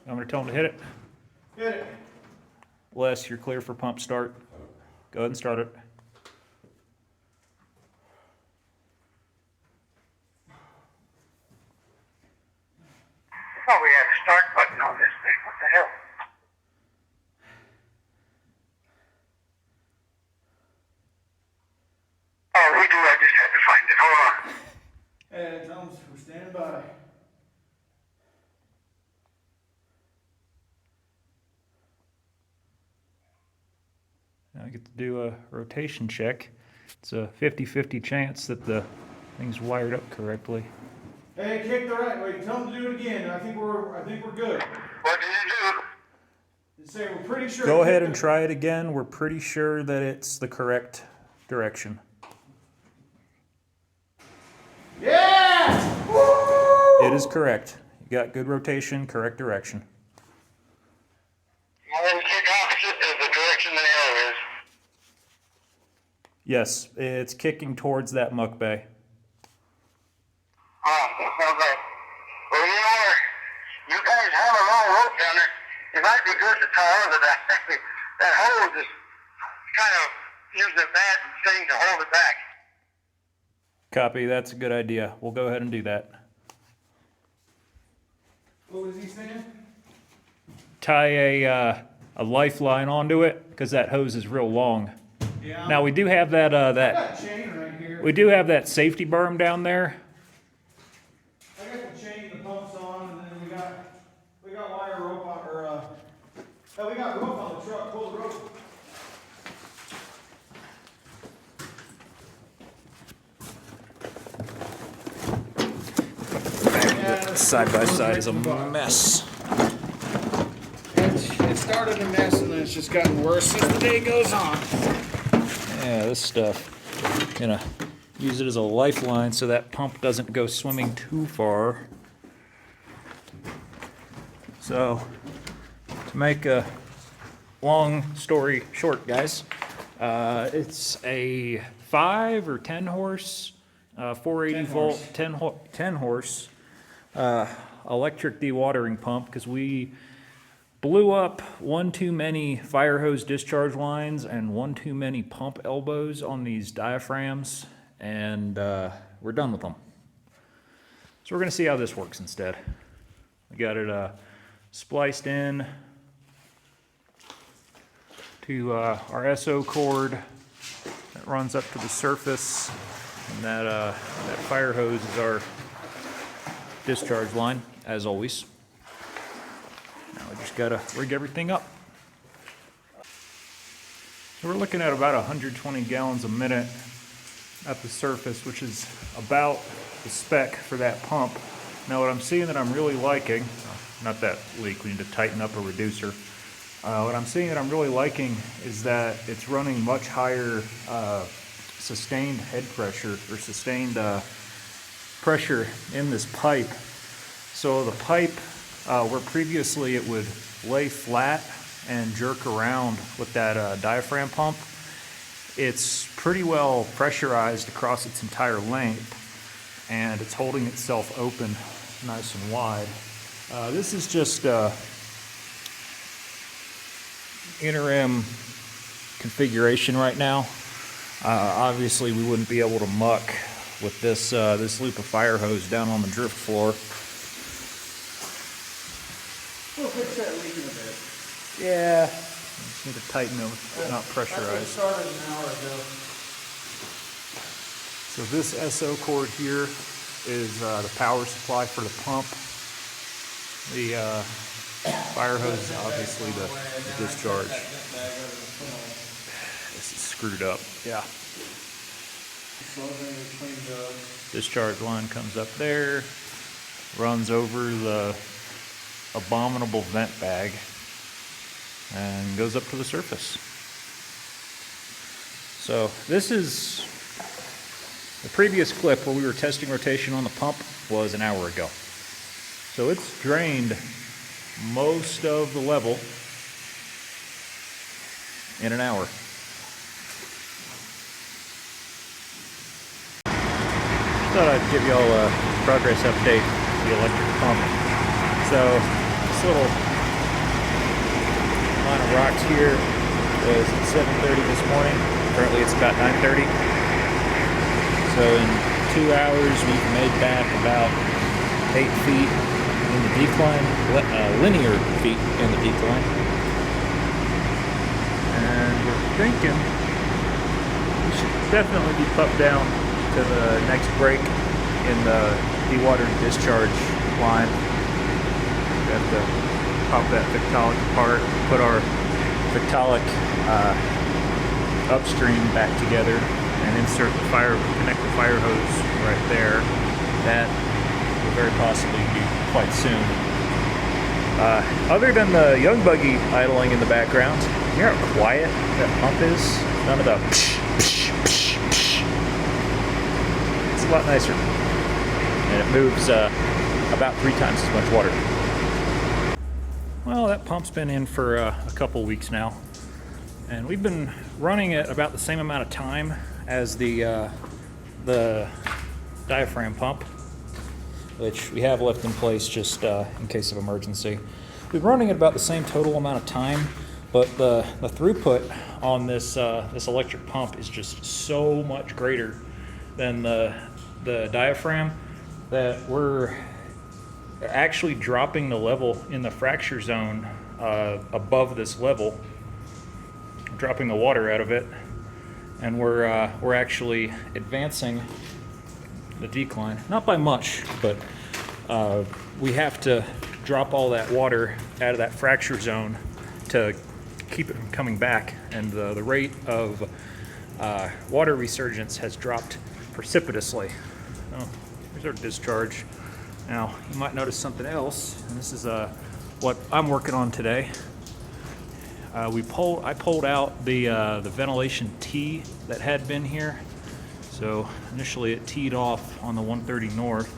I'm going to tell him to hit it. Hit it. Les, you're clear for pump start. Go ahead and start it. I thought we had a start button on this thing. What the hell? Oh, we do. I just had to find it. Hold on. Hey, Thomas, we're standing by. Now I get to do a rotation check. It's a 50-50 chance that the thing's wired up correctly. Hey, kick the right way. Tell them to do it again. I think we're good. What did you do? Say we're pretty sure. Go ahead and try it again. We're pretty sure that it's the correct direction. Yeah! Woo! It is correct. You got good rotation, correct direction. And then kick opposite is the direction the arrow is. Yes, it's kicking towards that muck bay. Oh, okay. Well, you guys have a long rope down there. It might be good to tie onto that. That hose is kind of using a bad thing to hold it back. Copy, that's a good idea. We'll go ahead and do that. What was he saying? Tie a lifeline onto it because that hose is real long. Yeah. Now we do have that I got a chain right here. we do have that safety berm down there. I got the chain, the pumps on, and then we got wire rope on, or oh, we got rope on the truck. Pull the rope. Side by side is a mess. It started a mess, and then it's just gotten worse as the day goes on. Yeah, this stuff. Gonna use it as a lifeline so that pump doesn't go swimming too far. So, to make a long story short, guys, it's a 5 or 10 horse, 480 volt, 10 horse electric dewatering pump because we blew up one too many fire hose discharge lines and one too many pump elbows on these diaphragms, and we're done with them. So we're going to see how this works instead. We got it spliced in to our SO cord that runs up to the surface, and that fire hose is our discharge line, as always. Now we just gotta rig everything up. So we're looking at about 120 gallons a minute at the surface, which is about the spec for that pump. Now what I'm seeing that I'm really liking, not that leak, we need to tighten up a reducer. What I'm seeing that I'm really liking is that it's running much higher sustained head pressure, or sustained pressure in this pipe. So the pipe, where previously it would lay flat and jerk around with that diaphragm pump, it's pretty well pressurized across its entire length, and it's holding itself open nice and wide. This is just interim configuration right now. Obviously we wouldn't be able to muck with this this loop of fire hose down on the drift floor. We'll fix that leak in a bit. Yeah, just need to tighten them, not pressurized. Started an hour ago. So this SO cord here is the power supply for the pump. The fire hose is obviously the discharge. This is screwed up. Yeah. Discharge line comes up there, runs over the abominable vent bag, and goes up to the surface. So this is the previous clip where we were testing rotation on the pump was an hour ago. So it's drained most of the level in an hour. Thought I'd give y'all a progress update of the electric pump. So this little line of rocks here was at 7:30 this morning. Currently it's about 9:30. So in 2 hours we've made back about 8 feet in the decline, linear feet in the decline. And we're thinking we should definitely be pumped down to the next break in the dewatered discharge line. We have to pop that victolic apart, put our victolic upstream back together, and insert the connect the fire hose right there. That will very possibly be quite soon. Other than the young buggy idling in the background, you hear how quiet that pump is? None of the psh, psh, psh, psh. It's a lot nicer. And it moves about 3 times as much water. Well, that pump's been in for a couple weeks now. And we've been running it about the same amount of time as the diaphragm pump, which we have left in place just in case of emergency. We've been running it about the same total amount of time, but the throughput on this electric pump is just so much greater than the diaphragm that we're actually dropping the level in the fracture zone above this level, dropping the water out of it, and we're actually advancing the decline, not by much, but we have to drop all that water out of that fracture zone to keep it from coming back, and the rate of water resurgence has dropped precipitously. Oh, here's our discharge. Now you might notice something else, and this is what I'm working on today. I pulled out the ventilation tee that had been here. So initially it teed off on the 130 north,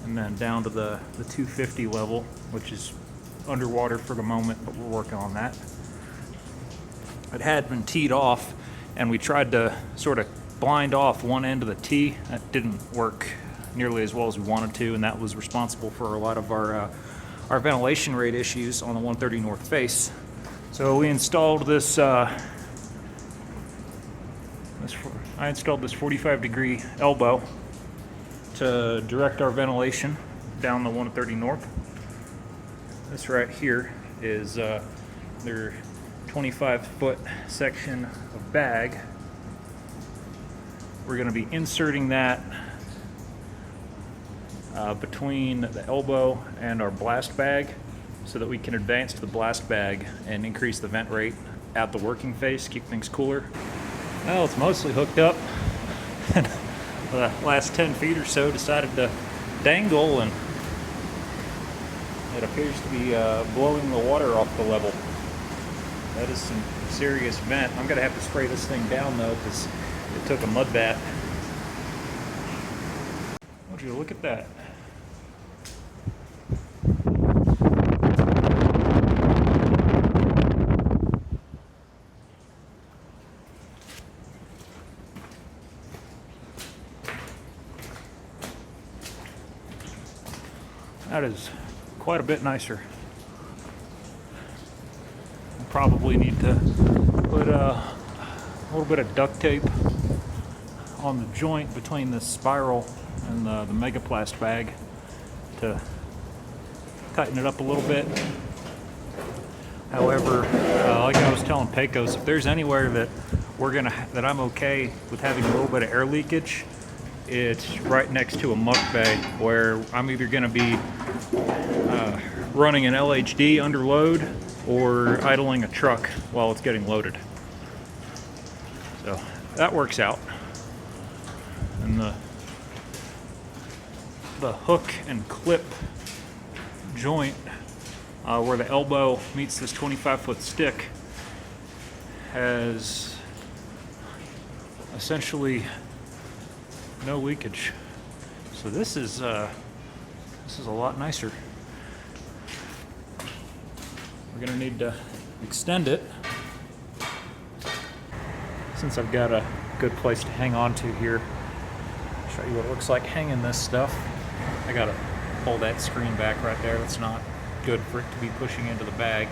and then down to the 250 level, which is underwater for the moment, but we're working on that. It had been teed off, and we tried to sort of blind off one end of the tee. That didn't work nearly as well as we wanted to, and that was responsible for a lot of our ventilation rate issues on the 130 north face. So we installed this. I installed this 45-degree elbow to direct our ventilation down the 130 north. This right here is their 25-foot section of bag. We're going to be inserting that between the elbow and our blast bag so that we can advance to the blast bag and increase the vent rate at the working face, keep things cooler. Well, it's mostly hooked up. The last 10 feet or so decided to dangle, and it appears to be blowing the water off the level. That is some serious vent. I'm going to have to spray this thing down though, because it took a mud bath. Would you look at that? That is quite a bit nicer. I probably need to put a little bit of duct tape on the joint between the spiral and the megaplast bag to tighten it up a little bit. However, like I was telling Pecos, if there's anywhere that that I'm okay with having a little bit of air leakage, it's right next to a muck bay where I'm either going to be running an LHD under load or idling a truck while it's getting loaded. So that works out. And the hook and clip joint where the elbow meets this 25-foot stick has essentially no leakage. So this is a lot nicer. We're gonna need to extend it. Since I've got a good place to hang on to here, I'll show you what it looks like hanging this stuff. I gotta pull that screen back right there. That's not good for it to be pushing into the bag.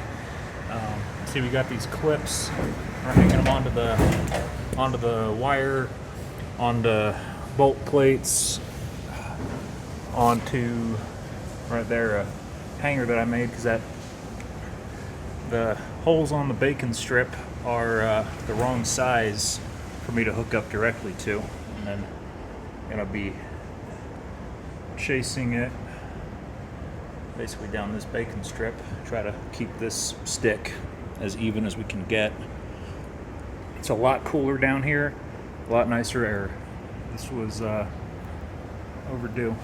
See, we got these clips. We're hanging them onto the wire, onto bolt plates, onto right there a hanger that I made because the holes on the bacon strip are the wrong size for me to hook up directly to, and then I'm gonna be chasing it basically down this bacon strip, try to keep this stick as even as we can get. It's a lot cooler down here, a lot nicer air. This was overdue.